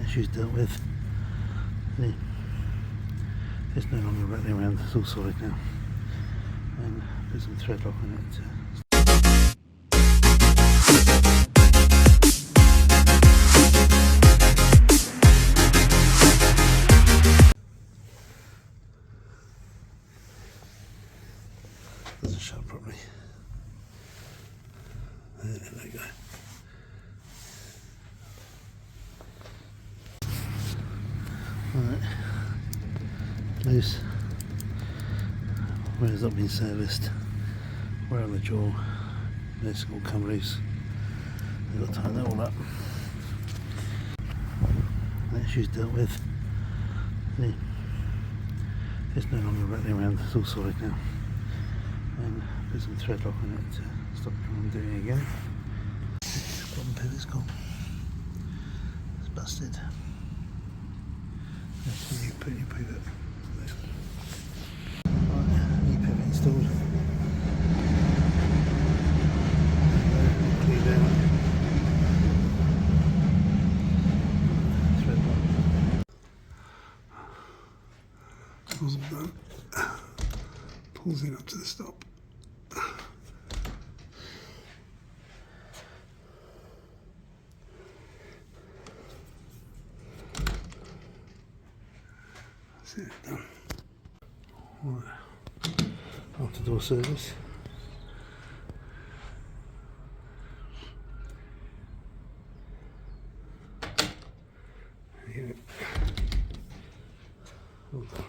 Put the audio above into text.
issues dealt with. See, it's no longer rattling around, it's all solid now. And put some thread lock on it. Doesn't shut properly. There we go. Right, loose. Where has not been serviced? Where on the jaw? It's all come loose. I've got to tighten that all up. The issues dealt with. See, it's no longer rattling around, it's all solid now. And put some thread lock on it to stop from doing it again. Bottom pivot's gone. It's busted. That's when you put your pivot there. Right, new pivot installed. Clean down. Thread lock. Pulls it down. Pulls it up to the stop. That's it, done. Right. After door service. There you go. All done.